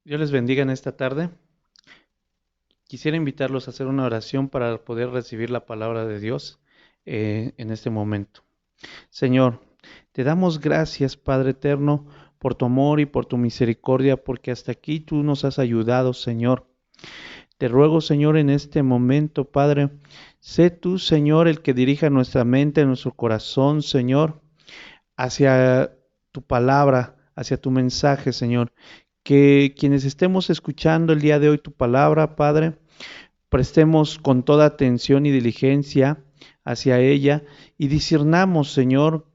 Dios les bendiga en esta tarde. Quisiera invitarlos a hacer una oración para poder recibir la palabra de Dios en este momento. Señor, te damos gracias, Padre eterno, por tu amor y por tu misericordia, porque hasta aquí tú nos has ayudado, Señor. Te ruego, Señor, en este momento, Padre, sé tú, Señor, el que dirija nuestra mente, nuestro corazón, Señor, hacia tu palabra, hacia tu mensaje, Señor. Que quienes estemos escuchando el día de hoy tu palabra, Padre, prestemos con toda atención y diligencia hacia ella y discernamos, Señor,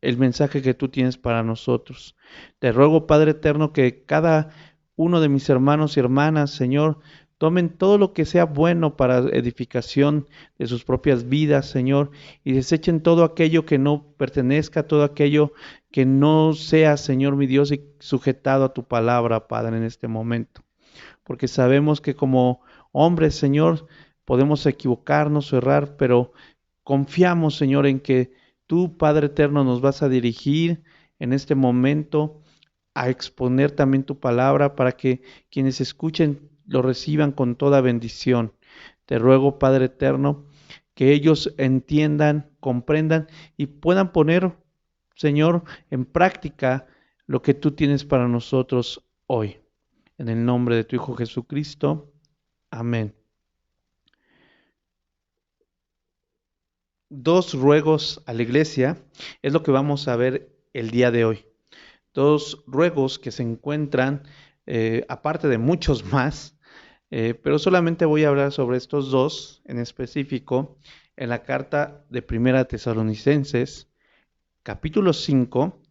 el mensaje que tú tienes para nosotros. Te ruego, Padre eterno, que cada uno de mis hermanos y hermanas, Señor, tomen todo lo que sea bueno para edificación de sus propias vidas, Señor, y desechen todo aquello que no pertenezca, todo aquello que no sea, Señor mi Dios, y sujetado a tu palabra, Padre, en este momento. Porque sabemos que como hombres, Señor, podemos equivocarnos o errar, pero confiamos, Señor, en que tú, Padre eterno, nos vas a dirigir en este momento a exponer también tu palabra para que quienes escuchen lo reciban con toda bendición. Te ruego, Padre eterno, que ellos entiendan, comprendan y puedan poner, Señor, en práctica lo que tú tienes para nosotros hoy. En el nombre de tu Hijo Jesucristo. Amén. Dos ruegos a la iglesia es lo que vamos a ver el día de hoy. Dos ruegos que se encuentran, aparte de muchos más, pero solamente voy a hablar sobre estos dos en específico en la carta de Primera Tesalonicenses, capítulo 5,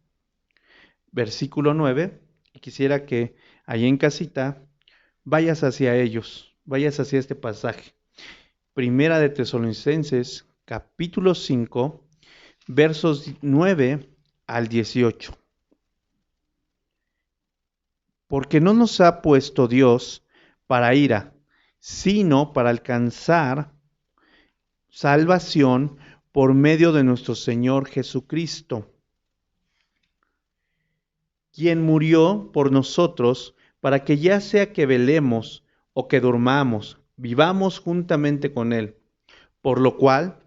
versículo 9. Y quisiera que allí en casita vayas hacia ellos, vayas hacia este pasaje. Primera de Tesalonicenses, capítulo 5, versos 9 al 18. Porque no nos ha puesto Dios para ira, sino para alcanzar salvación por medio de nuestro Señor Jesucristo, quien murió por nosotros para que ya sea que velemos o que durmamos, vivamos juntamente con Él. Por lo cual,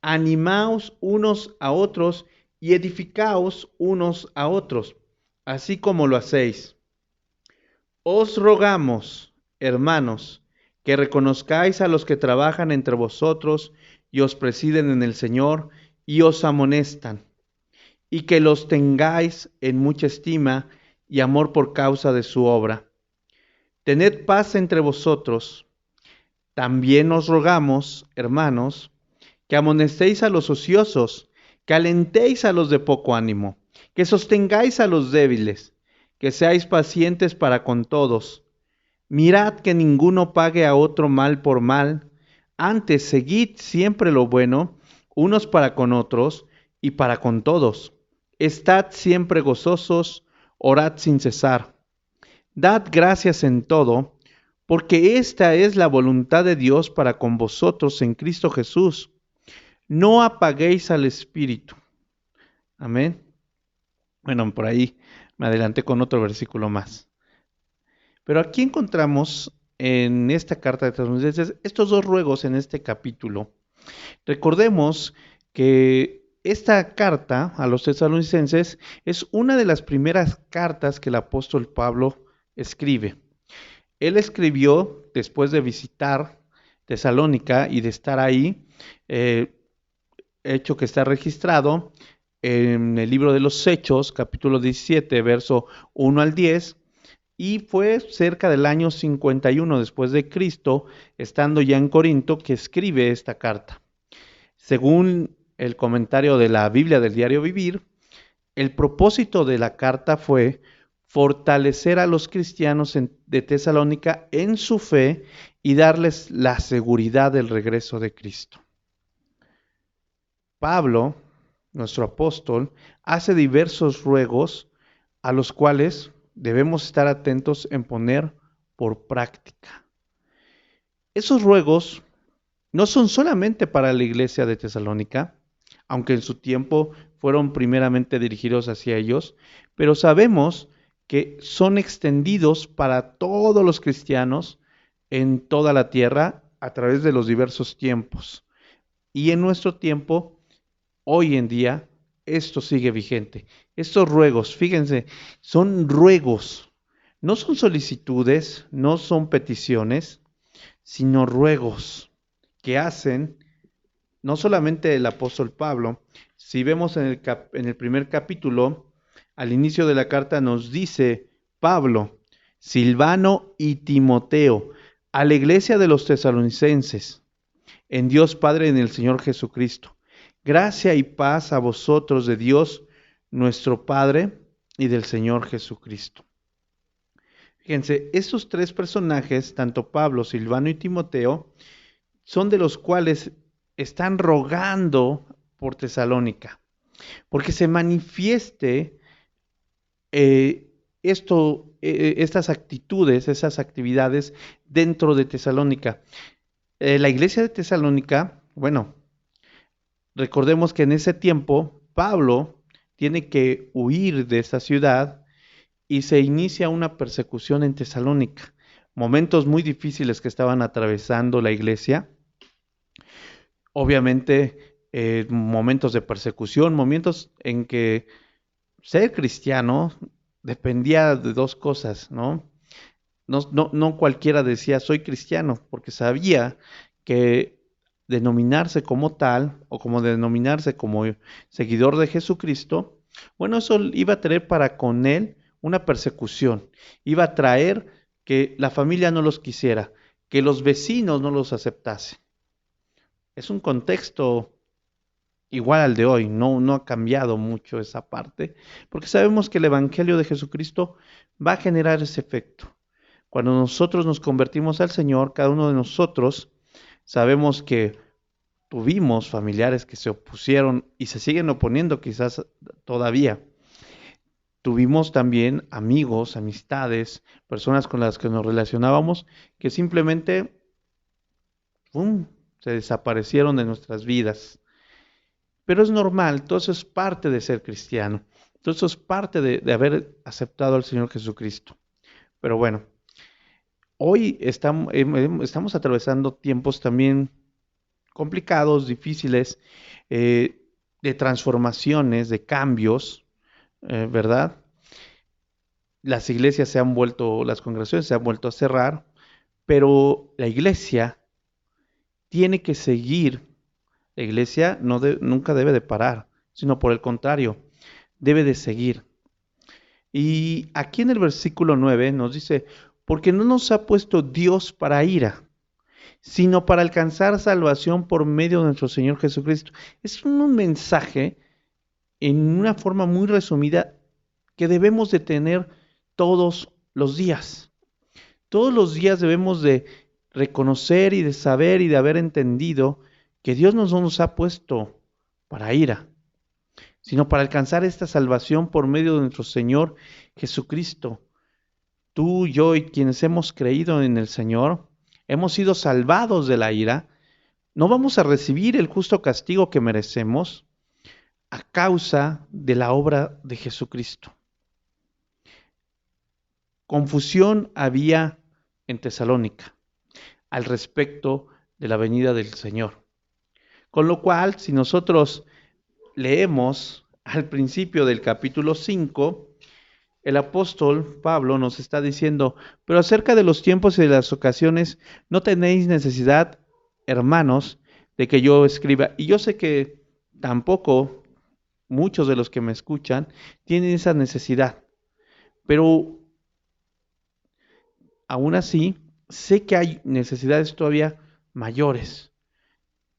animaos unos a otros y edificaos unos a otros, así como lo hacéis. Os rogamos, hermanos, que reconozcáis a los que trabajan entre vosotros y os presiden en el Señor y os amonestan, y que los tengáis en mucha estima y amor por causa de su obra. Tened paz entre vosotros. También os rogamos, hermanos, que amonestéis a los ociosos, que alentéis a los de poco ánimo, que sostengáis a los débiles, que seáis pacientes para con todos. Mirad que ninguno pague a otro mal por mal, antes seguid siempre lo bueno, unos para con otros y para con todos. Estad siempre gozosos, orad sin cesar. Dad gracias en todo, porque esta es la voluntad de Dios para con vosotros en Cristo Jesús. No apaguéis al Espíritu. Amén. Bueno, por ahí me adelanté con otro versículo más. Pero aquí encontramos en esta carta de Tesalonicenses estos dos ruegos en este capítulo. Recordemos que esta carta a los tesalonicenses es una de las primeras cartas que el apóstol Pablo escribe. Él escribió después de visitar Tesalónica y de estar ahí, hecho que está registrado en el libro de los Hechos, capítulo 17, verso 1 al 10, y fue cerca del año 51 después de Cristo, estando ya en Corinto, que escribe esta carta. Según el comentario de la Biblia del Diario Vivir, el propósito de la carta fue fortalecer a los cristianos de Tesalónica en su fe y darles la seguridad del regreso de Cristo. Pablo, nuestro apóstol, hace diversos ruegos a los cuales debemos estar atentos en poner por práctica. Esos ruegos no son solamente para la iglesia de Tesalónica, aunque en su tiempo fueron primeramente dirigidos hacia ellos, pero sabemos que son extendidos para todos los cristianos en toda la tierra a través de los diversos tiempos. Y en nuestro tiempo, hoy en día, esto sigue vigente. Estos ruegos, fíjense, son ruegos, no son solicitudes, no son peticiones, sino ruegos que hacen no solamente el apóstol Pablo. Si vemos en el primer capítulo, al inicio de la carta nos dice Pablo, Silvano y Timoteo, a la iglesia de los tesalonicenses, en Dios Padre y en el Señor Jesucristo. Gracia y paz a vosotros de Dios, nuestro Padre, y del Señor Jesucristo. Fíjense, estos tres personajes, tanto Pablo, Silvano y Timoteo, son de los cuales están rogando por Tesalónica, porque se manifieste estas actitudes, esas actividades dentro de Tesalónica. La iglesia de Tesalónica, bueno, recordemos que en ese tiempo Pablo tiene que huir de esta ciudad y se inicia una persecución en Tesalónica. Momentos muy difíciles que estaban atravesando la iglesia. Obviamente, momentos de persecución, momentos en que ser cristiano dependía de dos cosas, ¿no? No cualquiera decía soy cristiano, porque sabía que denominarse como tal o como denominarse como seguidor de Jesucristo, bueno, eso iba a traer para con él una persecución, iba a traer que la familia no los quisiera, que los vecinos no los aceptasen. Es un contexto igual al de hoy, no ha cambiado mucho esa parte, porque sabemos que el Evangelio de Jesucristo va a generar ese efecto. Cuando nosotros nos convertimos al Señor, cada uno de nosotros sabemos que tuvimos familiares que se opusieron y se siguen oponiendo quizás todavía. Tuvimos también amigos, amistades, personas con las que nos relacionábamos que simplemente ¡pum!, se desaparecieron de nuestras vidas. Pero es normal, todo eso es parte de ser cristiano. Todo eso es parte de haber aceptado al Señor Jesucristo. Pero bueno, hoy estamos atravesando tiempos también complicados, difíciles, de transformaciones, de cambios, ¿verdad? Las iglesias se han vuelto, las congregaciones se han vuelto a cerrar, pero la iglesia tiene que seguir. La iglesia nunca debe de parar, sino por el contrario, debe de seguir. Y aquí en el versículo 9 nos dice, porque no nos ha puesto Dios para ira, sino para alcanzar salvación por medio de nuestro Señor Jesucristo. Es un mensaje en una forma muy resumida que debemos de tener todos los días. Todos los días debemos de reconocer y de saber y de haber entendido que Dios no nos ha puesto para ira, sino para alcanzar esta salvación por medio de nuestro Señor Jesucristo. Tú, yo y quienes hemos creído en el Señor, hemos sido salvados de la ira. No vamos a recibir el justo castigo que merecemos a causa de la obra de Jesucristo. Confusión había en Tesalónica al respecto de la venida del Señor. Con lo cual, si nosotros leemos al principio del capítulo 5, el apóstol Pablo nos está diciendo, pero acerca de los tiempos y de las ocasiones, no tenéis necesidad, hermanos, de que yo escriba. Y yo sé que tampoco muchos de los que me escuchan tienen esa necesidad, pero aún así sé que hay necesidades todavía mayores.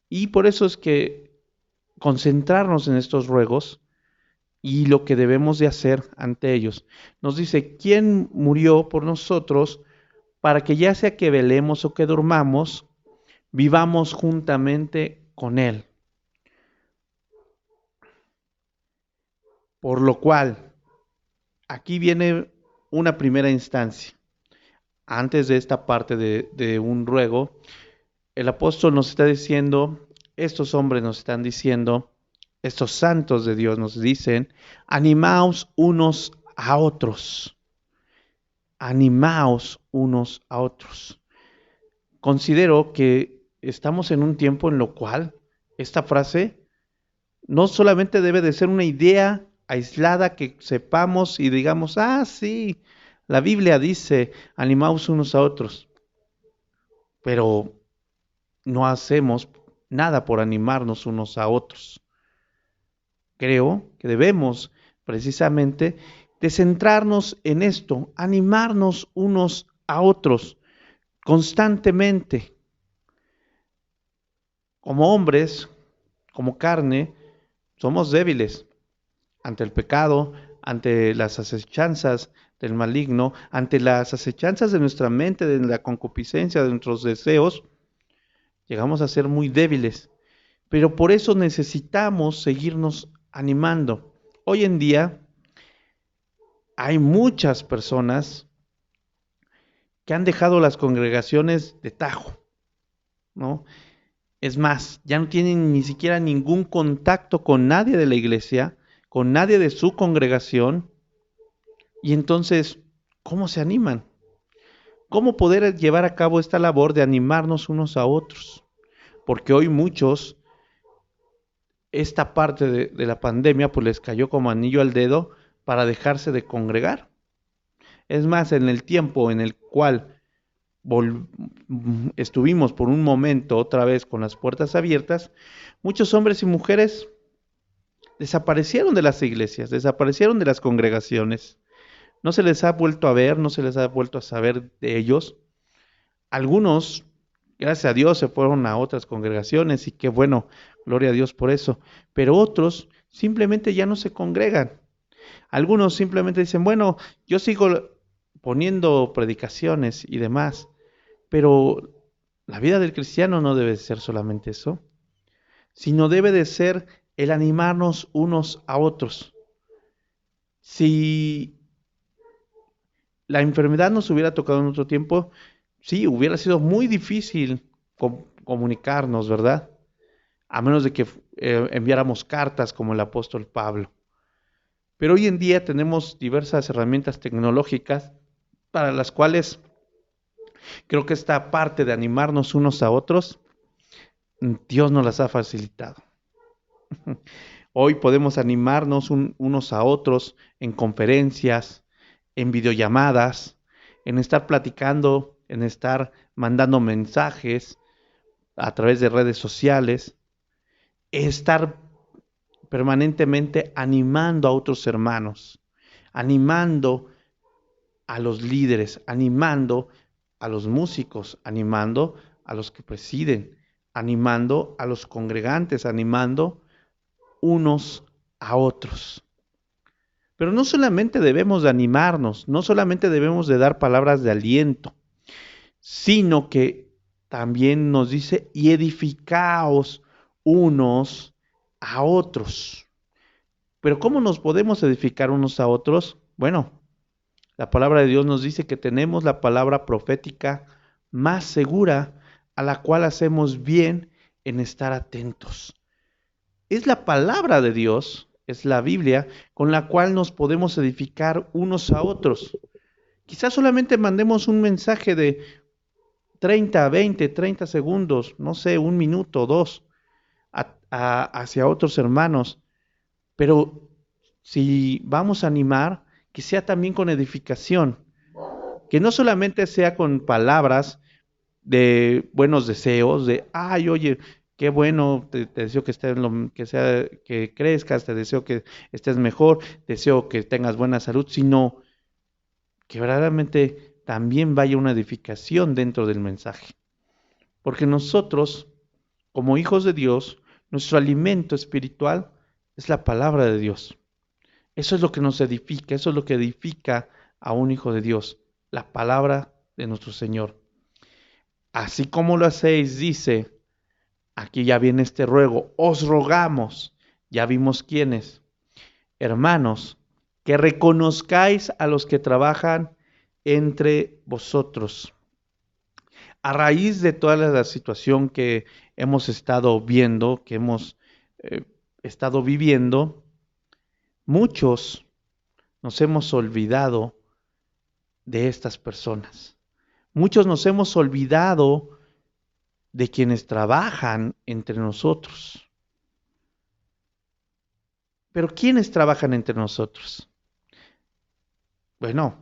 Y por eso es que concentrarnos en estos ruegos y lo que debemos de hacer ante ellos. Nos dice, ¿quién murió por nosotros para que ya sea que velemos o que durmamos, vivamos juntamente con Él? Por lo cual, aquí viene una primera instancia. Antes de esta parte de un ruego, el apóstol nos está diciendo, estos hombres nos están diciendo, estos santos de Dios nos dicen, animaos unos a otros. animaos unos a otros. Considero que estamos en un tiempo en lo cual esta frase no solamente debe de ser una idea aislada que sepamos y digamos, ah, sí, la Biblia dice, animaos unos a otros, pero no hacemos nada por animarnos unos a otros. Creo que debemos precisamente de centrarnos en esto, animarnos unos a otros constantemente. Como hombres, como carne, somos débiles ante el pecado, ante las acechanzas del maligno, ante las acechanzas de nuestra mente, de la concupiscencia, de nuestros deseos, llegamos a ser muy débiles. Pero por eso necesitamos seguirnos animando. Hoy en día hay muchas personas que han dejado las congregaciones de tajo, ¿no? Es más, ya no tienen ni siquiera ningún contacto con nadie de la iglesia, con nadie de su congregación, y entonces, ¿cómo se animan? ¿Cómo poder llevar a cabo esta labor de animarnos unos a otros? Porque hoy muchos, esta parte de la pandemia, pues les cayó como anillo al dedo para dejarse de congregar. Es más, en el tiempo en el cual estuvimos por un momento otra vez con las puertas abiertas, muchos hombres y mujeres desaparecieron de las iglesias, desaparecieron de las congregaciones. No se les ha vuelto a ver, no se les ha vuelto a saber de ellos. Algunos, gracias a Dios, se fueron a otras congregaciones y qué bueno, gloria a Dios por eso. Pero otros simplemente ya no se congregan. Algunos simplemente dicen, bueno, yo sigo poniendo predicaciones y demás, pero la vida del cristiano no debe ser solamente eso, sino debe de ser el animarnos unos a otros. Si la enfermedad nos hubiera tocado en otro tiempo, sí, hubiera sido muy difícil comunicarnos, ¿verdad? A menos de que enviáramos cartas como el apóstol Pablo. Pero hoy en día tenemos diversas herramientas tecnológicas para las cuales creo que esta parte de animarnos unos a otros, Dios nos las ha facilitado. Hoy podemos animarnos unos a otros en conferencias, en videollamadas, en estar platicando, en estar mandando mensajes a través de redes sociales, estar permanentemente animando a otros hermanos, animando a los líderes, animando a los músicos, animando a los que presiden, animando a los congregantes, animando unos a otros. Pero no solamente debemos de animarnos, no solamente debemos de dar palabras de aliento, sino que también nos dice, y edificaos unos a otros. Pero ¿cómo nos podemos edificar unos a otros? Bueno, la palabra de Dios nos dice que tenemos la palabra profética más segura, a la cual hacemos bien en estar atentos. Es la palabra de Dios, es la Biblia, con la cual nos podemos edificar unos a otros. Quizás solamente mandemos un mensaje de 30, 20, 30 segundos, no sé, un minuto, dos, hacia otros hermanos. Pero si vamos a animar, que sea también con edificación, que no solamente sea con palabras de buenos deseos, de, ay, oye, qué bueno, te deseo que estés que sea, que crezcas, te deseo que estés mejor, deseo que tengas buena salud, sino que verdaderamente también vaya una edificación dentro del mensaje. Porque nosotros, como hijos de Dios, nuestro alimento espiritual es la palabra de Dios. Eso es lo que nos edifica, eso es lo que edifica a un hijo de Dios, la palabra de nuestro Señor. Así como lo hacéis, dice, aquí ya viene este ruego, os rogamos, ya vimos quiénes, hermanos, que reconozcáis a los que trabajan entre vosotros. A raíz de toda la situación que hemos estado viendo, que hemos estado viviendo, muchos nos hemos olvidado de estas personas. Muchos nos hemos olvidado de quienes trabajan entre nosotros. Pero ¿quiénes trabajan entre nosotros? Bueno,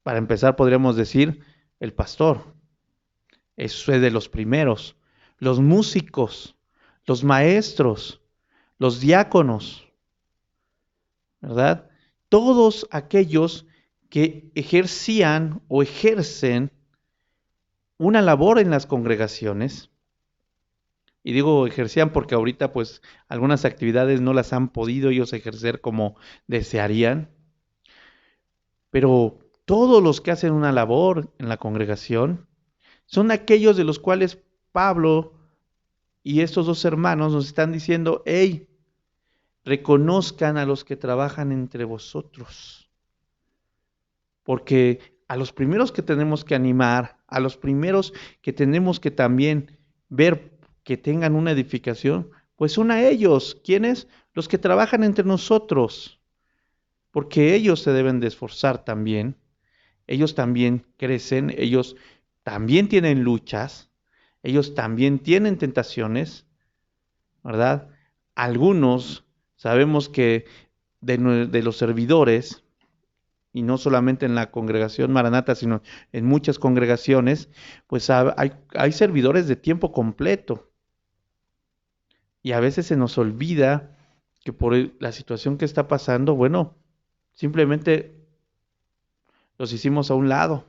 para empezar podríamos decir el pastor. Eso es de los primeros. Los músicos, los maestros, los diáconos, ¿verdad? Todos aquellos que ejercían o ejercen una labor en las congregaciones. Y digo ejercían porque ahorita pues algunas actividades no las han podido ellos ejercer como desearían. Pero todos los que hacen una labor en la congregación son aquellos de los cuales Pablo y estos dos hermanos nos están diciendo, hey, reconozcan a los que trabajan entre vosotros. Porque a los primeros que tenemos que animar, a los primeros que tenemos que también ver que tengan una edificación, pues son a ellos. ¿Quiénes? Los que trabajan entre nosotros. Porque ellos se deben de esforzar también. Ellos también crecen, ellos también tienen luchas, ellos también tienen tentaciones, ¿verdad? Algunos sabemos que de los servidores, y no solamente en la congregación Maranata, sino en muchas congregaciones, pues hay servidores de tiempo completo. Y a veces se nos olvida que por la situación que está pasando, bueno, simplemente los hicimos a un lado,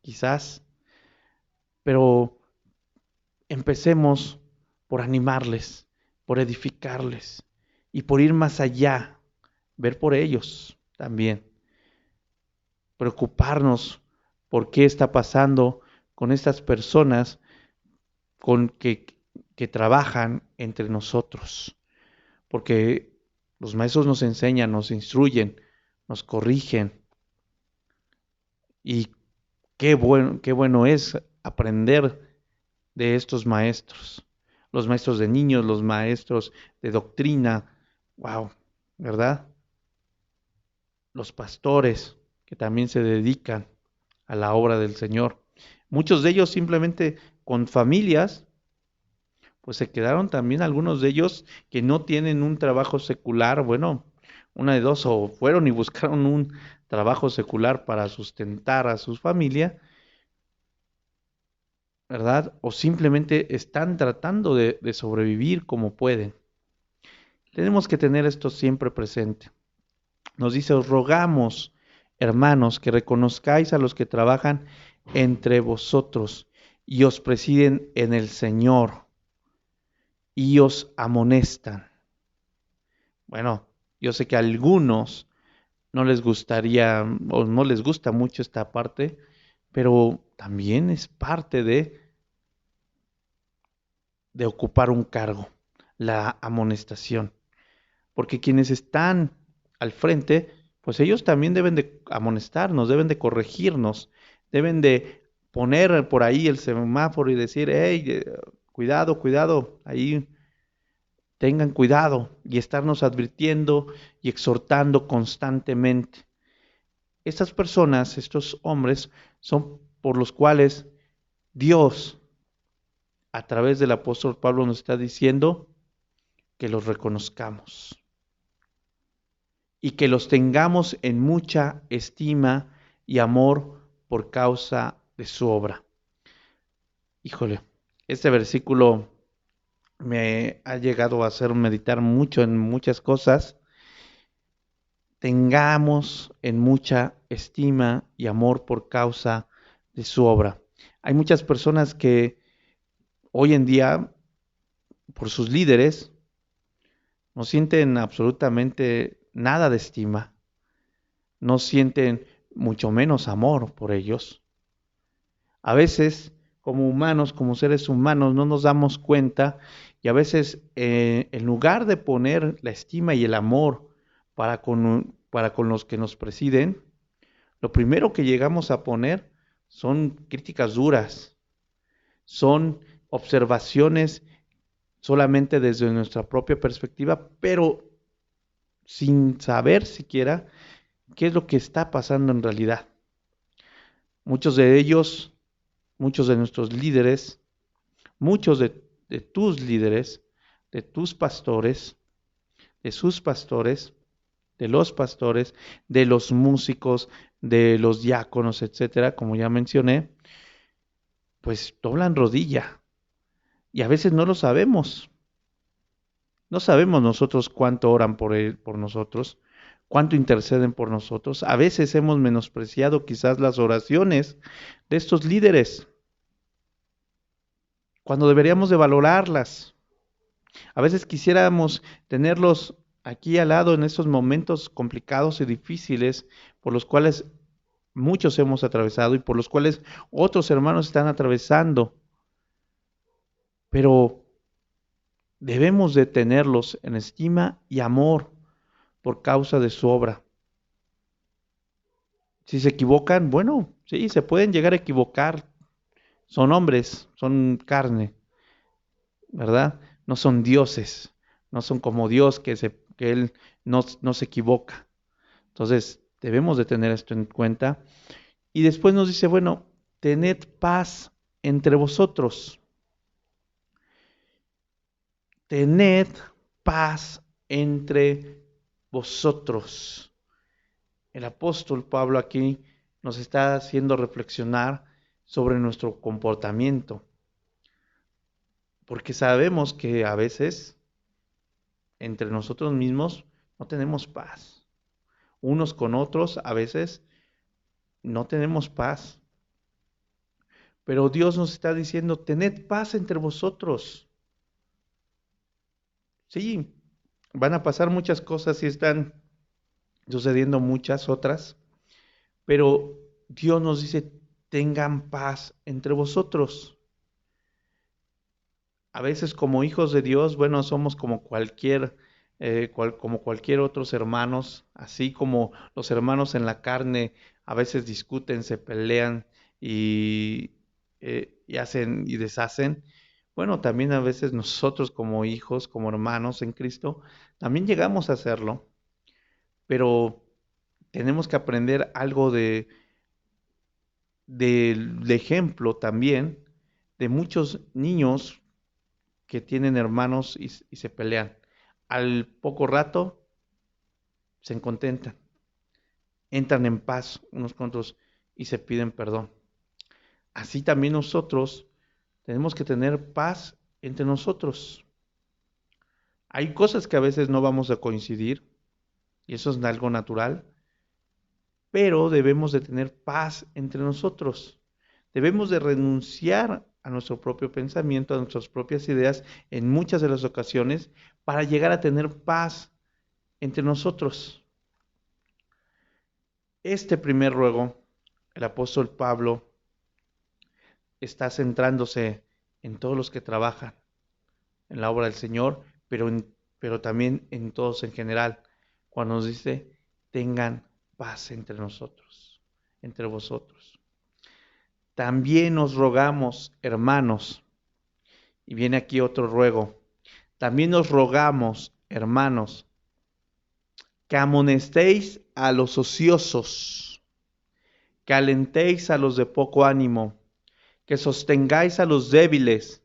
quizás, pero empecemos por animarles, por edificarles y por ir más allá, ver por ellos también, preocuparnos por qué está pasando con estas personas con que trabajan entre nosotros, porque los maestros nos enseñan, nos instruyen, nos corrigen y qué bueno es aprender de estos maestros, los maestros de niños, los maestros de doctrina, wow, ¿verdad? Los pastores que también se dedican a la obra del Señor. Muchos de ellos simplemente con familias, pues se quedaron también algunos de ellos que no tienen un trabajo secular, bueno, una de dos, o fueron y buscaron un trabajo secular para sustentar a su familia, ¿verdad? O simplemente están tratando de sobrevivir como pueden. Tenemos que tener esto siempre presente. Nos dice, os rogamos, hermanos, que reconozcáis a los que trabajan entre vosotros y os presiden en el Señor y os amonestan. Bueno, yo sé que a algunos no les gustaría o no les gusta mucho esta parte, pero también es parte de ocupar un cargo, la amonestación. Porque quienes están al frente, pues ellos también deben de amonestarnos, deben de corregirnos, deben de poner por ahí el semáforo y decir, hey, cuidado, cuidado, ahí tengan cuidado y estarnos advirtiendo y exhortando constantemente. Estas personas, estos hombres, son por los cuales Dios, a través del apóstol Pablo, nos está diciendo que los reconozcamos y que los tengamos en mucha estima y amor por causa de su obra. Híjole, este versículo me ha llegado a hacer meditar mucho en muchas cosas. Tengamos en mucha estima y amor por causa de su obra. Hay muchas personas que hoy en día, por sus líderes, no sienten absolutamente nada de estima, no sienten mucho menos amor por ellos. A veces, como humanos, como seres humanos, no nos damos cuenta y a veces, en lugar de poner la estima y el amor para con los que nos presiden, lo primero que llegamos a poner son críticas duras, son observaciones solamente desde nuestra propia perspectiva, pero sin saber siquiera qué es lo que está pasando en realidad. Muchos de ellos, muchos de nuestros líderes, muchos de tus líderes, de tus pastores, de sus pastores, de los pastores, de los músicos, de los diáconos, etcétera, como ya mencioné, pues doblan rodilla y a veces no lo sabemos. No sabemos nosotros cuánto oran por él, por nosotros, cuánto interceden por nosotros. A veces hemos menospreciado quizás las oraciones de estos líderes, cuando deberíamos de valorarlas. A veces quisiéramos tenerlos aquí al lado en estos momentos complicados y difíciles por los cuales muchos hemos atravesado y por los cuales otros hermanos están atravesando. Pero debemos de tenerlos en estima y amor por causa de su obra. Si se equivocan, bueno, sí, se pueden llegar a equivocar. Son hombres, son carne, ¿verdad? No son dioses, no son como Dios que Él no se equivoca. Entonces, debemos de tener esto en cuenta. Y después nos dice, bueno, tened paz entre vosotros. Tened paz entre vosotros. El apóstol Pablo aquí nos está haciendo reflexionar sobre nuestro comportamiento, porque sabemos que a veces entre nosotros mismos no tenemos paz. Unos con otros a veces no tenemos paz. Pero Dios nos está diciendo, tened paz entre vosotros. Sí, van a pasar muchas cosas y están sucediendo muchas otras, pero Dios nos dice, tengan paz entre vosotros. A veces como hijos de Dios, bueno, somos como como cualquier otros hermanos, así como los hermanos en la carne a veces discuten, se pelean y, y hacen y deshacen. Bueno, también a veces nosotros como hijos, como hermanos en Cristo, también llegamos a hacerlo, pero tenemos que aprender algo del ejemplo también de muchos niños que tienen hermanos y se pelean. Al poco rato se contentan, entran en paz unos con otros y se piden perdón. Así también nosotros tenemos que tener paz entre nosotros. Hay cosas que a veces no vamos a coincidir y eso es algo natural, pero debemos de tener paz entre nosotros. Debemos de renunciar a nuestro propio pensamiento, a nuestras propias ideas en muchas de las ocasiones para llegar a tener paz entre nosotros. Este primer ruego, el apóstol Pablo está centrándose en todos los que trabajan en la obra del Señor, pero también en todos en general, cuando nos dice, tengan paz entre nosotros, entre vosotros. También os rogamos, hermanos, y viene aquí otro ruego, también os rogamos, hermanos, que amonestéis a los ociosos, que alentéis a los de poco ánimo, que sostengáis a los débiles,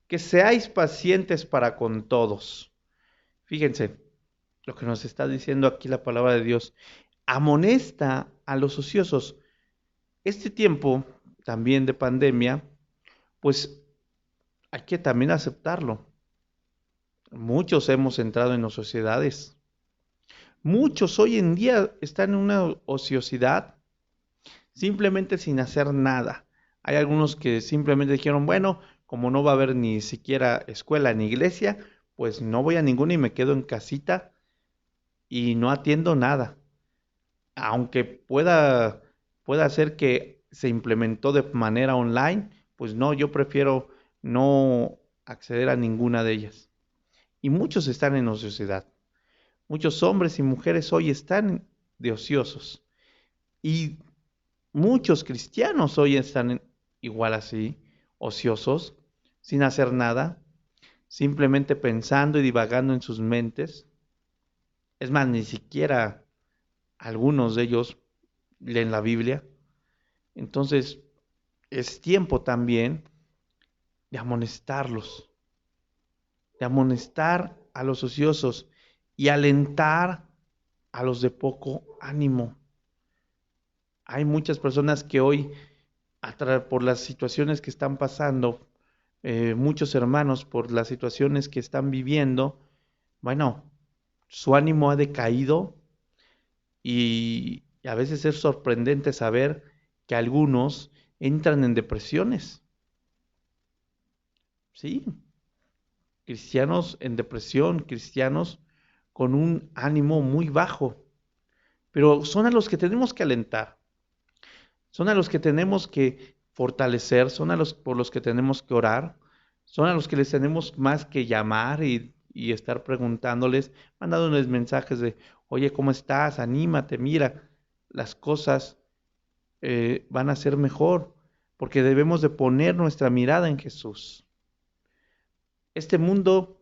que seáis pacientes para con todos. Fíjense lo que nos está diciendo aquí la palabra de Dios. Amonesta a los ociosos. Este tiempo también de pandemia, pues hay que también aceptarlo. Muchos hemos entrado en las sociedades. Muchos hoy en día están en una ociosidad simplemente sin hacer nada. Hay algunos que simplemente dijeron, bueno, como no va a haber ni siquiera escuela ni iglesia, pues no voy a ninguna y me quedo en casita y no atiendo nada. Aunque pueda ser que se implementó de manera online, pues no, yo prefiero no acceder a ninguna de ellas. Y muchos están en ociosidad. Muchos hombres y mujeres hoy están de ociosos. Y muchos cristianos hoy están igual así, ociosos, sin hacer nada, simplemente pensando y divagando en sus mentes. Es más, ni siquiera algunos de ellos leen la Biblia. Entonces, es tiempo también de amonestarlos, de amonestar a los ociosos y alentar a los de poco ánimo. Hay muchas personas que hoy, por las situaciones que están pasando, muchos hermanos por las situaciones que están viviendo, bueno, su ánimo ha decaído y a veces es sorprendente saber que algunos entran en depresiones, ¿sí? Cristianos en depresión, cristianos con un ánimo muy bajo, pero son a los que tenemos que alentar, son a los que tenemos que fortalecer, son a los por los que tenemos que orar, son a los que les tenemos más que llamar y estar preguntándoles, mandándoles mensajes de, oye, ¿cómo estás? Anímate, mira, las cosas van a ser mejor, porque debemos de poner nuestra mirada en Jesús. Este mundo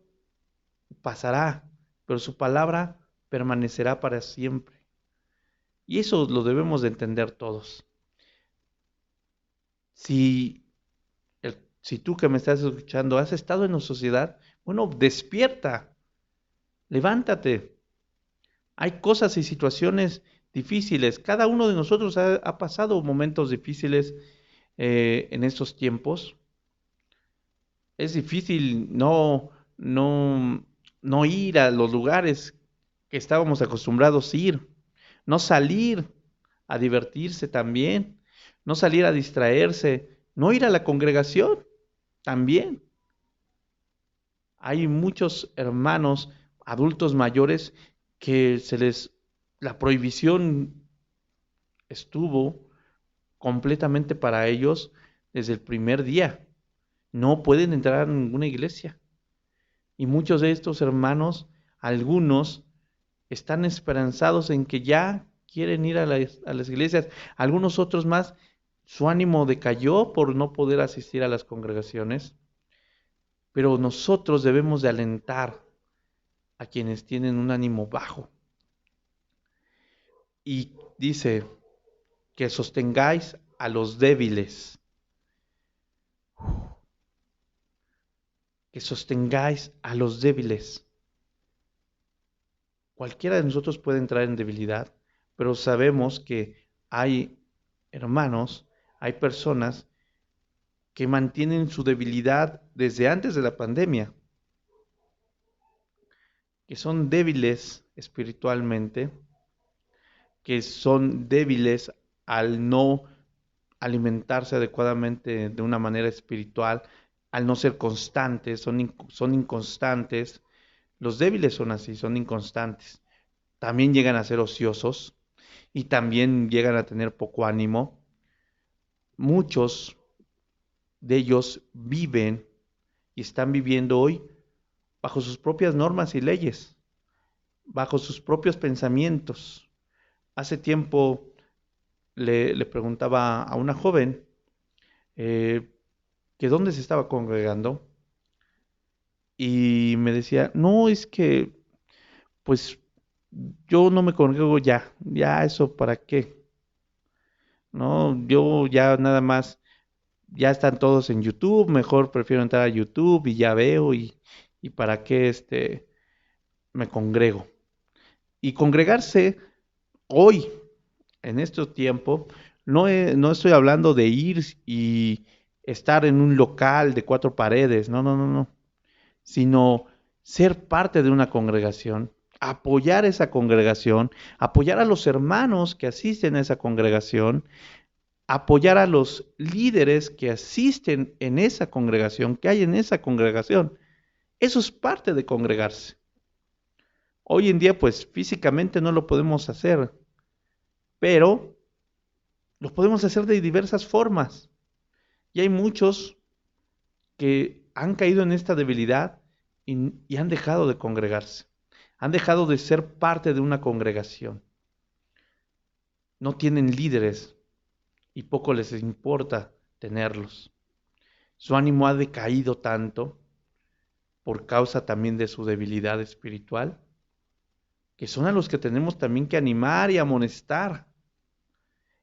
pasará, pero su palabra permanecerá para siempre. Y eso lo debemos de entender todos. Si, si tú que me estás escuchando has estado en la sociedad, bueno, despierta, levántate. Hay cosas y situaciones difíciles. Cada uno de nosotros ha pasado momentos difíciles en estos tiempos. Es difícil no ir a los lugares que estábamos acostumbrados a ir, no salir a divertirse también, no salir a distraerse, no ir a la congregación también. Hay muchos hermanos adultos mayores que la prohibición estuvo completamente para ellos desde el primer día. No pueden entrar a ninguna iglesia. Y muchos de estos hermanos, algunos, están esperanzados en que ya quieren ir a las iglesias. Algunos otros más, su ánimo decayó por no poder asistir a las congregaciones. Pero nosotros debemos de alentar a quienes tienen un ánimo bajo. Y dice que sostengáis a los débiles. Que sostengáis a los débiles. Cualquiera de nosotros puede entrar en debilidad, pero sabemos que hay hermanos, hay personas que mantienen su debilidad desde antes de la pandemia, que son débiles espiritualmente, que son débiles al no alimentarse adecuadamente de una manera espiritual, al no ser constantes, son inconstantes. Los débiles son así, son inconstantes. También llegan a ser ociosos y también llegan a tener poco ánimo. Muchos de ellos viven y están viviendo hoy bajo sus propias normas y leyes, bajo sus propios pensamientos. Hace tiempo le preguntaba a una joven que dónde se estaba congregando y me decía, no, es que pues yo no me congrego ya eso para qué, no, yo ya nada más, ya están todos en YouTube, mejor prefiero entrar a YouTube y ya veo y para qué me congrego. Y congregarse hoy, en este tiempo, no estoy hablando de ir y estar en un local de cuatro paredes, no, sino ser parte de una congregación, apoyar esa congregación, apoyar a los hermanos que asisten a esa congregación, apoyar a los líderes que asisten en esa congregación, que hay en esa congregación. Eso es parte de congregarse. Hoy en día, pues físicamente no lo podemos hacer, pero lo podemos hacer de diversas formas. Y hay muchos que han caído en esta debilidad y han dejado de congregarse, han dejado de ser parte de una congregación. No tienen líderes y poco les importa tenerlos. Su ánimo ha decaído tanto por causa también de su debilidad espiritual, que son a los que tenemos también que animar y amonestar,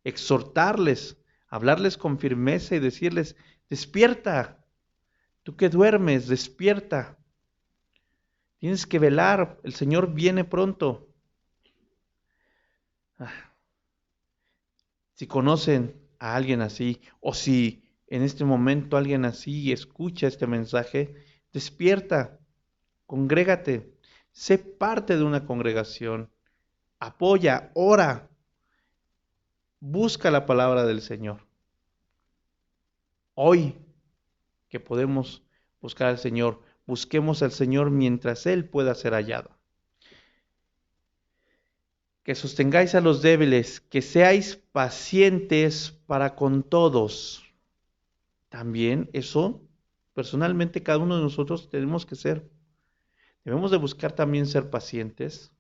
exhortarles hablarles con firmeza y decirles, despierta, tú que duermes, despierta. Tienes que velar, el Señor viene pronto. Ah, si conocen a alguien así, o si en este momento alguien así escucha este mensaje, despierta, congrégate, sé parte de una congregación, apoya, ora, busca la palabra del Señor. Hoy que podemos buscar al Señor, busquemos al Señor mientras Él pueda ser hallado. Que sostengáis a los débiles, que seáis pacientes para con todos. También eso, personalmente, cada uno de nosotros tenemos que ser. Debemos de buscar también ser pacientes.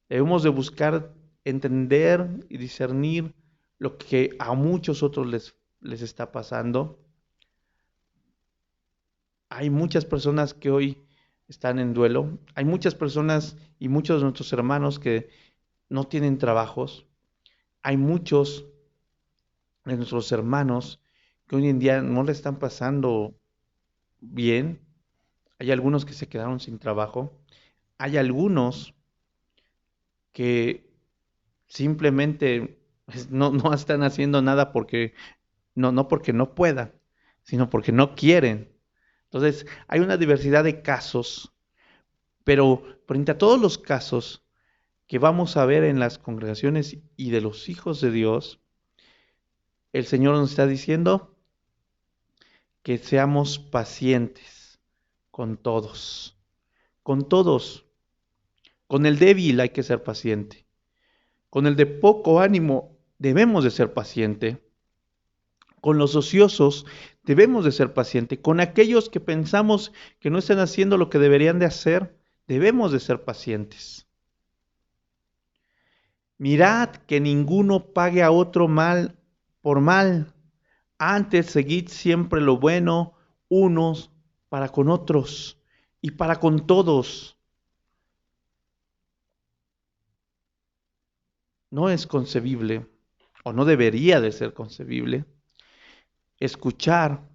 Debemos de buscar entender y discernir lo que a muchos otros les está pasando. Hay muchas personas que hoy están en duelo. Hay muchas personas y muchos de nuestros hermanos que no tienen trabajos. Hay muchos de nuestros hermanos que hoy en día no le están pasando bien. Hay algunos que se quedaron sin trabajo. Hay algunos que simplemente no están haciendo nada porque no porque no puedan, sino porque no quieren. Entonces, hay una diversidad de casos, pero frente a todos los casos que vamos a ver en las congregaciones y de los hijos de Dios, el Señor nos está diciendo que seamos pacientes con todos, con todos. Con el débil hay que ser paciente. Con el de poco ánimo debemos de ser paciente. Con los ociosos debemos de ser paciente. Con aquellos que pensamos que no están haciendo lo que deberían de hacer, debemos de ser pacientes. Mirad que ninguno pague a otro mal por mal. Antes seguid siempre lo bueno unos para con otros y para con todos. No es concebible, o no debería de ser concebible, escuchar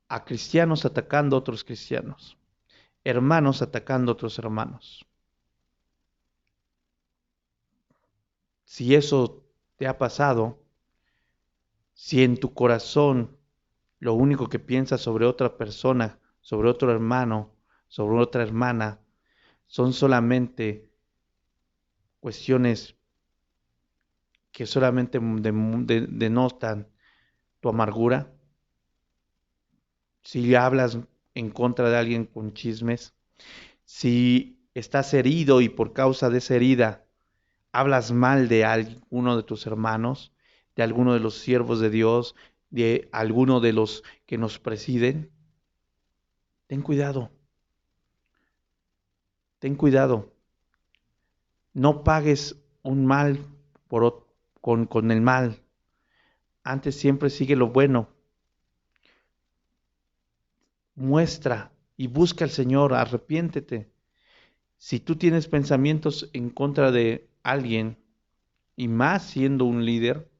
a cristianos atacando a otros cristianos, hermanos atacando a otros hermanos. Si eso te ha pasado, si en tu corazón lo único que piensas sobre otra persona, sobre otro hermano, sobre otra hermana, son solamente cuestiones que solamente denotan tu amargura, si hablas en contra de alguien con chismes, si estás herido y por causa de esa herida hablas mal de alguno de tus hermanos, de alguno de los siervos de Dios, de alguno de los que nos presiden, ten cuidado, ten cuidado. No pagues un mal con el mal. Antes siempre sigue lo bueno. Muestra y busca al Señor, arrepiéntete. Si tú tienes pensamientos en contra de alguien, y más siendo un líder,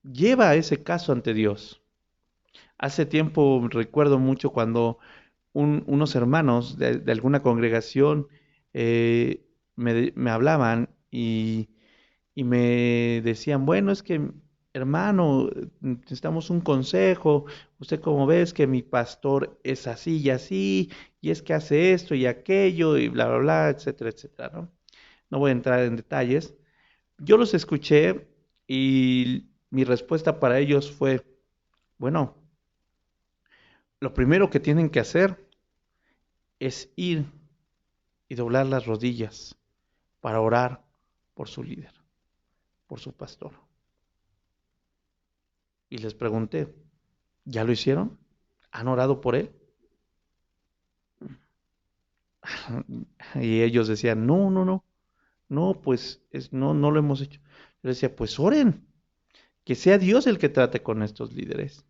lleva ese caso ante Dios. Hace tiempo recuerdo mucho cuando unos hermanos de alguna congregación me hablaban y me decían, bueno, es que hermano, necesitamos un consejo, usted como ves que mi pastor es así y es que hace esto y aquello y bla, bla, bla, etcétera, etcétera, ¿no? No voy a entrar en detalles. Yo los escuché y mi respuesta para ellos fue, bueno, lo primero que tienen que hacer es ir y doblar las rodillas para orar por su líder, por su pastor. Y les pregunté, ¿ya lo hicieron? ¿Han orado por él? Y ellos decían, no, pues no lo hemos hecho. Yo decía, pues oren, que sea Dios el que trate con estos líderes,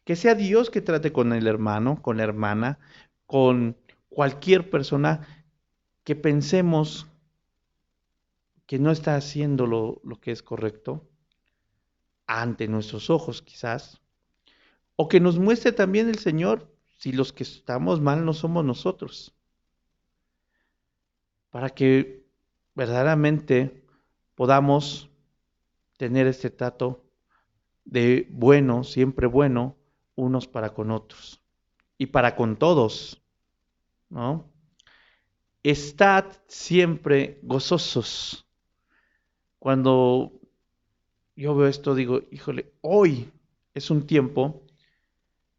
que sea Dios que trate con el hermano, con la hermana, con cualquier persona que pensemos que no está haciendo lo que es correcto. ante nuestros ojos quizás, o que nos muestre también el Señor si los que estamos mal no somos nosotros, para que verdaderamente podamos tener este trato de bueno, siempre bueno, unos para con otros y para con todos, ¿no? Estad siempre gozosos. Cuando yo veo esto, digo, híjole, hoy es un tiempo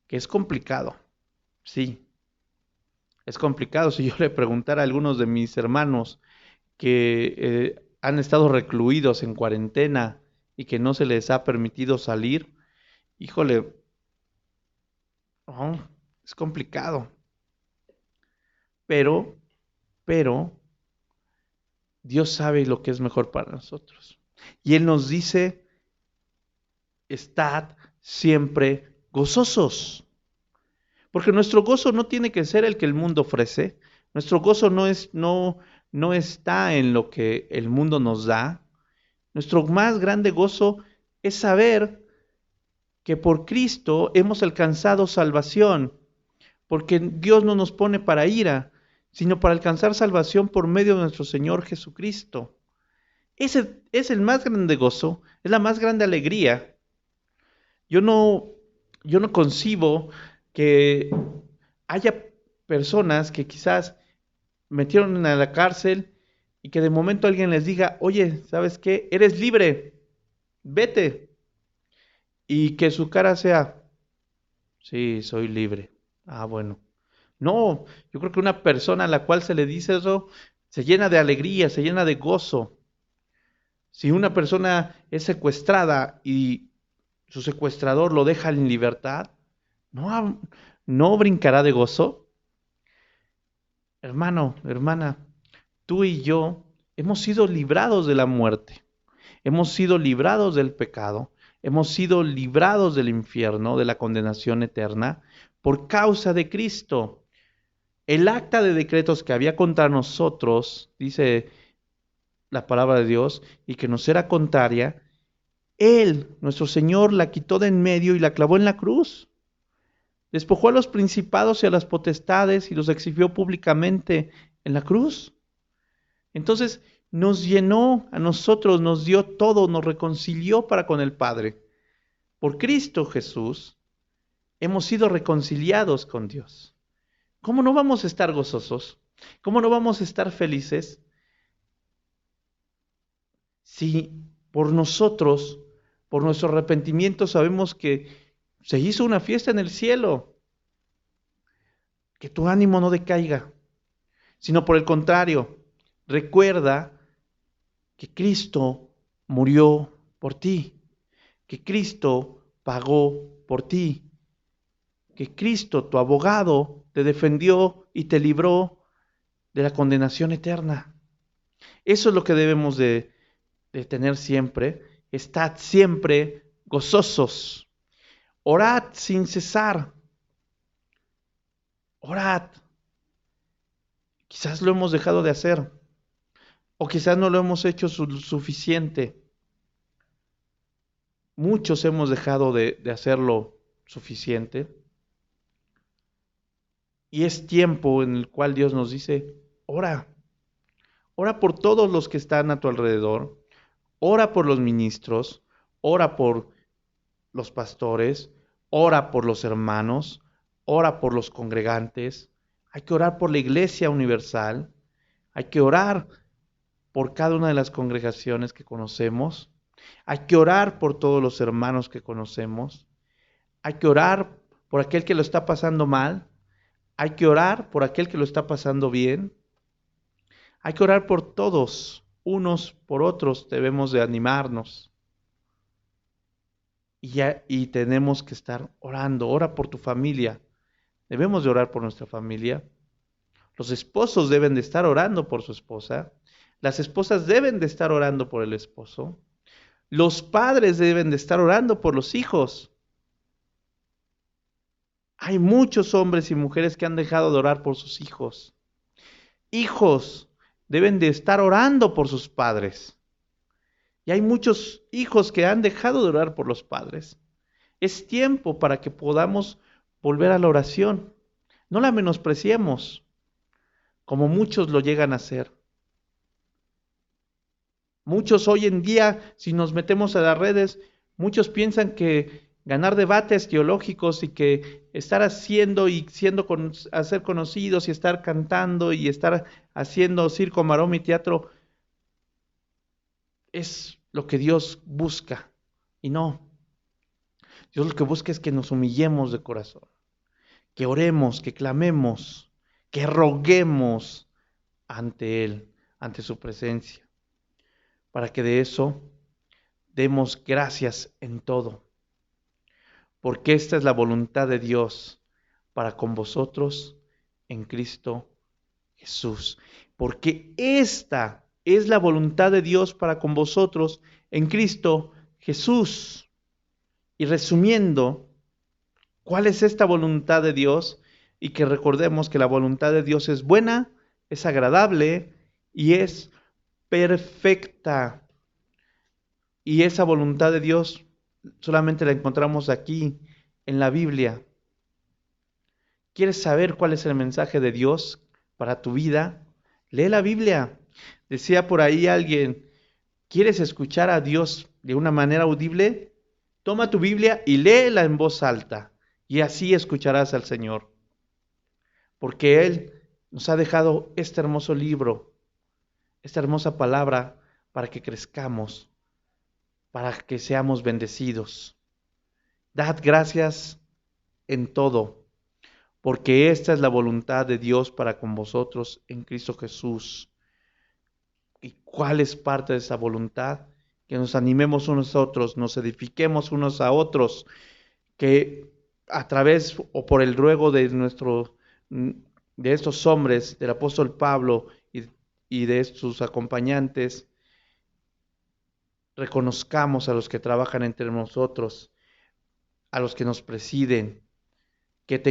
que es complicado, sí, es complicado. Si yo le preguntara a algunos de mis hermanos que han estado recluidos en cuarentena y que no se les ha permitido salir, híjole, oh, es complicado. Pero, pero, Dios sabe lo que es mejor para nosotros. Y Él nos dice, estad siempre gozosos. Porque nuestro gozo no tiene que ser el que el mundo ofrece. Nuestro gozo no está en lo que el mundo nos da. Nuestro más grande gozo es saber que por Cristo hemos alcanzado salvación. Porque Dios no nos pone para ira, sino para alcanzar salvación por medio de nuestro Señor Jesucristo. Ese es el más grande gozo, es la más grande alegría. Yo no, yo no concibo que haya personas que quizás metieron a la cárcel y que de momento alguien les diga, oye, ¿sabes qué? Eres libre, vete. Y que su cara sea, sí, soy libre. Ah, bueno. No, yo creo que una persona a la cual se le dice eso se llena de alegría, se llena de gozo. Si una persona es secuestrada y su secuestrador lo deja en libertad, ¿no, no brincará de gozo? Hermano, hermana, tú y yo hemos sido librados de la muerte, hemos sido librados del pecado, hemos sido librados del infierno, de la condenación eterna, por causa de Cristo. El acta de decretos que había contra nosotros, dice la palabra de Dios, y que nos era contraria, Él, nuestro Señor, la quitó de en medio y la clavó en la cruz. Despojó a los principados y a las potestades y los exhibió públicamente en la cruz. Entonces nos llenó a nosotros, nos dio todo, nos reconcilió para con el Padre. Por Cristo Jesús hemos sido reconciliados con Dios. ¿Cómo no vamos a estar gozosos? ¿Cómo no vamos a estar felices si por nosotros, por nuestro arrepentimiento, sabemos que se hizo una fiesta en el cielo? Que tu ánimo no decaiga, sino por el contrario, recuerda que Cristo murió por ti, que Cristo pagó por ti, que Cristo, tu abogado, te defendió y te libró de la condenación eterna. Eso es lo que debemos de tener siempre. Estad siempre gozosos. Orad sin cesar. Orad. Quizás lo hemos dejado de hacer. O quizás no lo hemos hecho suficiente. Muchos hemos dejado de hacerlo suficiente. Y es tiempo en el cual Dios nos dice, ora. Ora por todos los que están a tu alrededor. Ora por los ministros. Ora por los pastores. Ora por los hermanos. Ora por los congregantes. Hay que orar por la iglesia universal. Hay que orar por cada una de las congregaciones que conocemos. Hay que orar por todos los hermanos que conocemos. Hay que orar por aquel que lo está pasando mal. Hay que orar por aquel que lo está pasando bien. Hay que orar por todos, unos por otros, debemos de animarnos. Y tenemos que estar orando. Ora por tu familia. Debemos de orar por nuestra familia. Los esposos deben de estar orando por su esposa. Las esposas deben de estar orando por el esposo. Los padres deben de estar orando por los hijos. Hay muchos hombres y mujeres que han dejado de orar por sus hijos. Hijos deben de estar orando por sus padres. Y hay muchos hijos que han dejado de orar por los padres. Es tiempo para que podamos volver a la oración. No la menospreciemos, como muchos lo llegan a hacer. Muchos hoy en día, si nos metemos a las redes, muchos piensan que ganar debates teológicos y que estar haciendo y hacer conocidos y estar cantando y estar haciendo circo, maroma y teatro es lo que Dios busca. Y no, Dios lo que busca es que nos humillemos de corazón, que oremos, que clamemos, que roguemos ante Él, ante su presencia, para que de eso demos gracias en todo, porque esta es la voluntad de Dios para con vosotros en Cristo Jesús. Porque esta es la voluntad de Dios para con vosotros en Cristo Jesús. Y resumiendo, ¿cuál es esta voluntad de Dios? Y que recordemos que la voluntad de Dios es buena, es agradable y es perfecta. Y esa voluntad de Dios solamente la encontramos aquí en la Biblia. ¿Quieres saber cuál es el mensaje de Dios para tu vida? Lee la Biblia. Decía por ahí alguien, ¿quieres escuchar a Dios de una manera audible? Toma tu Biblia y léela en voz alta, y así escucharás al Señor. Porque Él nos ha dejado este hermoso libro, esta hermosa palabra, para que crezcamos, para que seamos bendecidos. Dad gracias en todo, porque esta es la voluntad de Dios para con vosotros en Cristo Jesús. ¿Y cuál es parte de esa voluntad? Que nos animemos unos a otros, nos edifiquemos unos a otros, que a través o por el ruego de estos hombres, del apóstol Pablo y de sus acompañantes, reconozcamos a los que trabajan entre nosotros, a los que nos presiden, que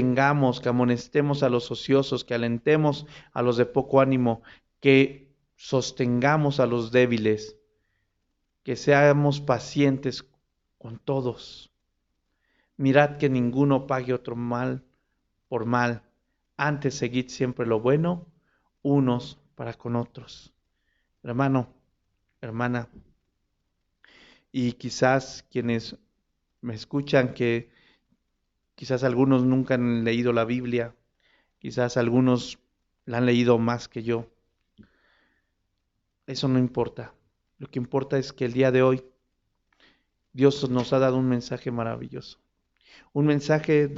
amonestemos a los ociosos, que alentemos a los de poco ánimo, que sostengamos a los débiles, que seamos pacientes con todos. Mirad que ninguno pague otro mal por mal, antes seguid siempre lo bueno, unos para con otros. Hermano, hermana, y quizás quienes me escuchan, que quizás algunos nunca han leído la Biblia, quizás algunos la han leído más que yo. Eso no importa. Lo que importa es que el día de hoy Dios nos ha dado un mensaje maravilloso. Un mensaje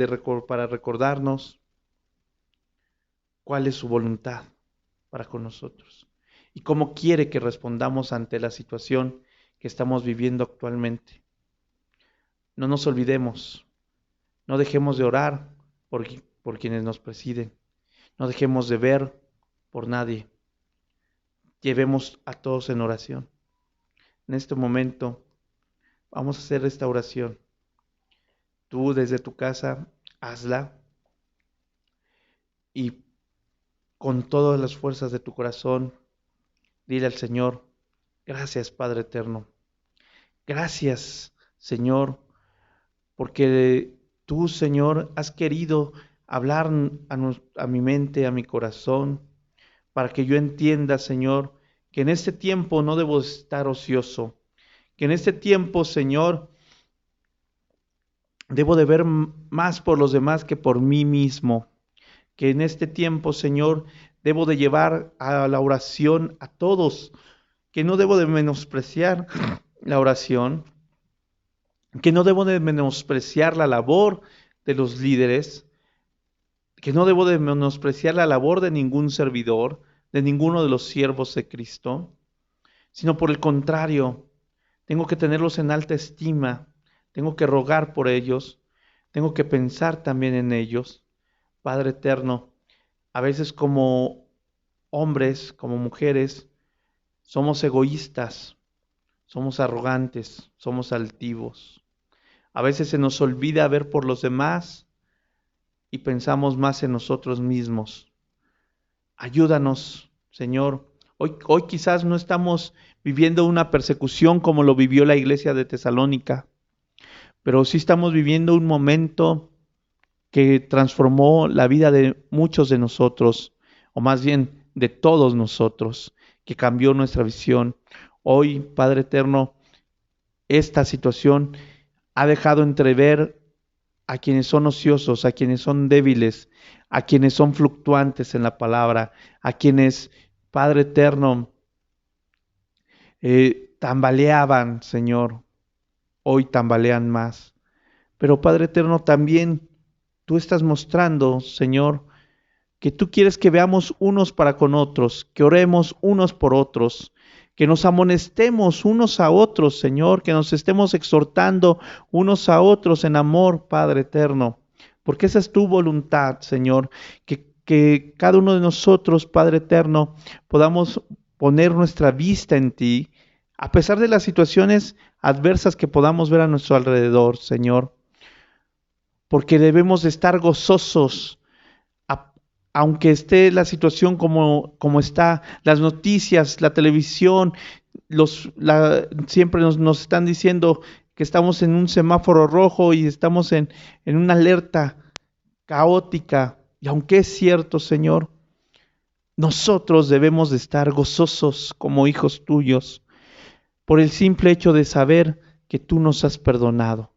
para recordarnos cuál es su voluntad para con nosotros y cómo quiere que respondamos ante la situación que estamos viviendo actualmente. No nos olvidemos, no dejemos de orar por quienes nos presiden, no dejemos de ver por nadie. Llevemos a todos en oración. En este momento vamos a hacer esta oración. Tú desde tu casa hazla y con todas las fuerzas de tu corazón dile al Señor: gracias, Padre eterno. Gracias, Señor, porque tú, Señor, has querido hablar a mi mente, a mi corazón, para que yo entienda, Señor, que en este tiempo no debo estar ocioso, que en este tiempo, Señor, debo de ver más por los demás que por mí mismo, que en este tiempo, Señor, debo de llevar a la oración a todos, que no debo de menospreciar la oración, que no debo de menospreciar la labor de los líderes, que no debo de menospreciar la labor de ningún servidor, de ninguno de los siervos de Cristo, sino por el contrario, tengo que tenerlos en alta estima, tengo que rogar por ellos, tengo que pensar también en ellos. Padre eterno, a veces como hombres, como mujeres, somos egoístas, somos arrogantes, somos altivos. A veces se nos olvida ver por los demás y pensamos más en nosotros mismos. Ayúdanos, Señor. Hoy quizás no estamos viviendo una persecución como lo vivió la iglesia de Tesalónica, pero sí estamos viviendo un momento que transformó la vida de muchos de nosotros, o más bien de todos nosotros, que cambió nuestra visión. Hoy, Padre Eterno, esta situación ha dejado entrever a quienes son ociosos, a quienes son débiles, a quienes son fluctuantes en la palabra, a quienes, Padre Eterno, tambaleaban, Señor, hoy tambalean más. Pero Padre Eterno, también tú estás mostrando, Señor, que tú quieres que veamos unos para con otros, que oremos unos por otros, que nos amonestemos unos a otros, Señor, que nos estemos exhortando unos a otros en amor, Padre eterno, porque esa es tu voluntad, Señor, que cada uno de nosotros, Padre eterno, podamos poner nuestra vista en ti, a pesar de las situaciones adversas que podamos ver a nuestro alrededor, Señor, porque debemos de estar gozosos aunque esté la situación como está, las noticias, la televisión, siempre nos están diciendo que estamos en un semáforo rojo y estamos en una alerta caótica. Y aunque es cierto, Señor, nosotros debemos de estar gozosos como hijos tuyos por el simple hecho de saber que tú nos has perdonado.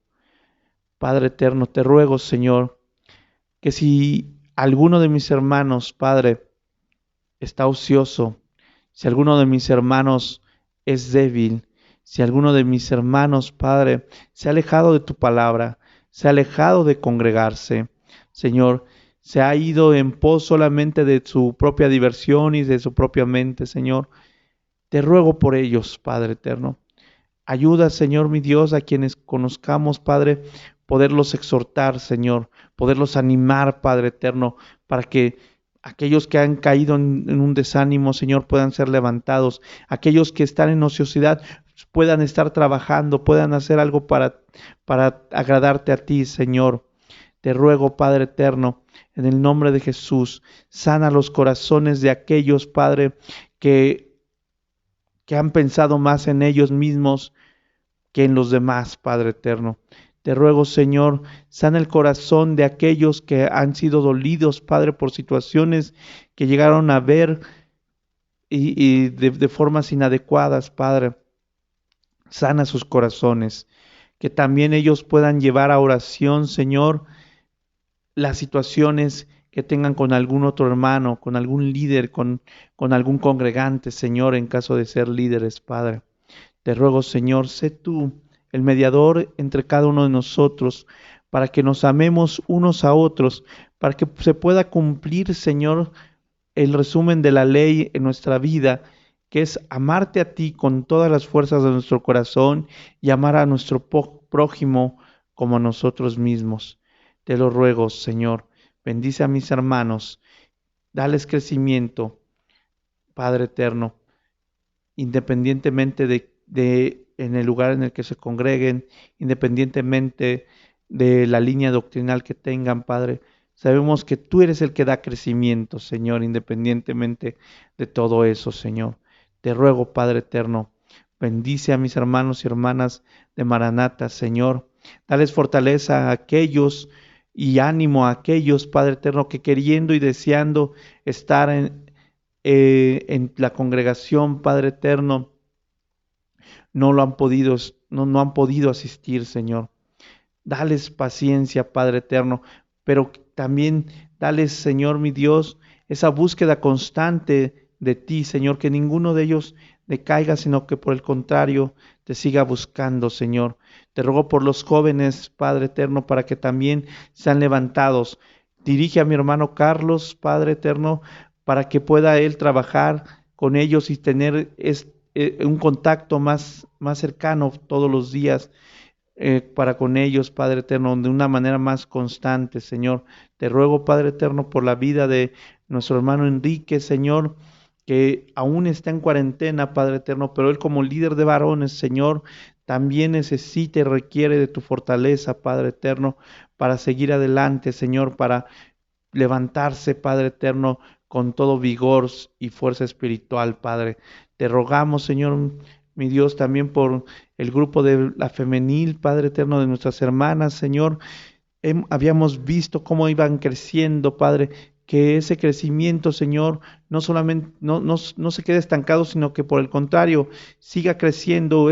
Padre eterno, te ruego, Señor, que si alguno de mis hermanos, Padre, está ocioso, si alguno de mis hermanos es débil, si alguno de mis hermanos, Padre, se ha alejado de tu palabra, se ha alejado de congregarse, Señor, se ha ido en pos solamente de su propia diversión y de su propia mente, Señor, te ruego por ellos, Padre eterno. Ayuda, Señor mi Dios, a quienes conozcamos, Padre, poderlos exhortar, Señor, poderlos animar, Padre eterno, para que aquellos que han caído en un desánimo, Señor, puedan ser levantados. Aquellos que están en ociosidad puedan estar trabajando, puedan hacer algo para agradarte a ti, Señor. Te ruego, Padre eterno, en el nombre de Jesús, sana los corazones de aquellos, Padre, que han pensado más en ellos mismos que en los demás, Padre eterno. Te ruego, Señor, sana el corazón de aquellos que han sido dolidos, Padre, por situaciones que llegaron a ver y de formas inadecuadas, Padre. Sana sus corazones, que también ellos puedan llevar a oración, Señor, las situaciones que tengan con algún otro hermano, con algún líder, con algún congregante, Señor, en caso de ser líderes, Padre. Te ruego, Señor, sé tú el mediador entre cada uno de nosotros, para que nos amemos unos a otros, para que se pueda cumplir, Señor, el resumen de la ley en nuestra vida, que es amarte a ti con todas las fuerzas de nuestro corazón y amar a nuestro prójimo como a nosotros mismos. Te lo ruego, Señor, bendice a mis hermanos, dales crecimiento, Padre eterno, independientemente de en el lugar en el que se congreguen, independientemente de la línea doctrinal que tengan, Padre. Sabemos que tú eres el que da crecimiento, Señor, independientemente de todo eso, Señor. Te ruego, Padre eterno, bendice a mis hermanos y hermanas de Maranata, Señor. Dales fortaleza a aquellos y ánimo a aquellos, Padre eterno, que queriendo y deseando estar en la congregación, Padre eterno, no lo han podido, no han podido asistir, Señor. Dales paciencia, Padre eterno, pero también dales, Señor mi Dios, esa búsqueda constante de ti, Señor, que ninguno de ellos decaiga, sino que por el contrario te siga buscando, Señor. Te ruego por los jóvenes, Padre eterno, para que también sean levantados. Dirige a mi hermano Carlos, Padre eterno, para que pueda él trabajar con ellos y tener un contacto más cercano todos los días para con ellos, Padre eterno, de una manera más constante, Señor. Te ruego, Padre eterno, por la vida de nuestro hermano Enrique, Señor, que aún está en cuarentena, Padre eterno, pero él como líder de varones, Señor, también necesita y requiere de tu fortaleza, Padre eterno, para seguir adelante, Señor, para levantarse, Padre eterno, con todo vigor y fuerza espiritual, Padre. Te rogamos, Señor, mi Dios, también por el grupo de la femenil, Padre eterno, de nuestras hermanas, Señor. Habíamos visto cómo iban creciendo, Padre, que ese crecimiento, Señor, no solamente no se quede estancado, sino que por el contrario, siga creciendo,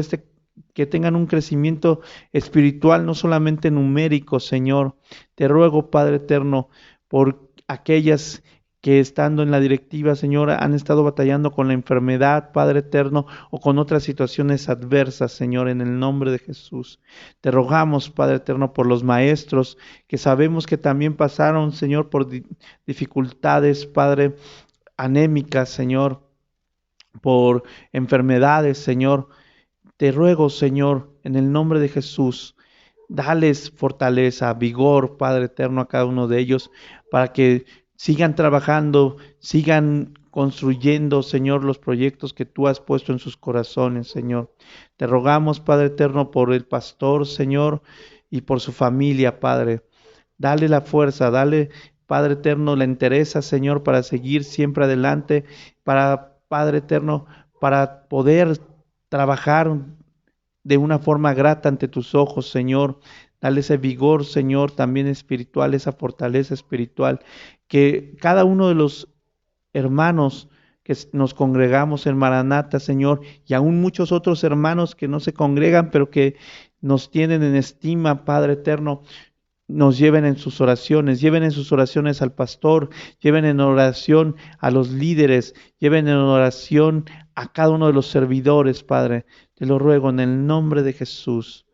que tengan un crecimiento espiritual, no solamente numérico, Señor. Te ruego, Padre eterno, por aquellas que estando en la directiva, Señor, han estado batallando con la enfermedad, Padre eterno, o con otras situaciones adversas, Señor, en el nombre de Jesús. Te rogamos, Padre eterno, por los maestros que sabemos que también pasaron, Señor, por dificultades, Padre, anémicas, Señor, por enfermedades, Señor. Te ruego, Señor, en el nombre de Jesús, dales fortaleza, vigor, Padre eterno, a cada uno de ellos, para que sigan trabajando, sigan construyendo, Señor, los proyectos que tú has puesto en sus corazones, Señor. Te rogamos, Padre eterno, por el pastor, Señor, y por su familia, Padre. Dale la fuerza, dale, Padre eterno, la entereza, Señor, para seguir siempre adelante, para, Padre eterno, para poder trabajar de una forma grata ante tus ojos, Señor. Dale ese vigor, Señor, también espiritual, esa fortaleza espiritual, que cada uno de los hermanos que nos congregamos en Maranata, Señor, y aún muchos otros hermanos que no se congregan, pero que nos tienen en estima, Padre eterno, nos lleven en sus oraciones al pastor, lleven en oración a los líderes, lleven en oración a cada uno de los servidores, Padre. Te lo ruego en el nombre de Jesús.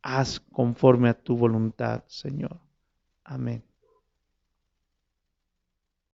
Haz conforme a tu voluntad, Señor. Amén.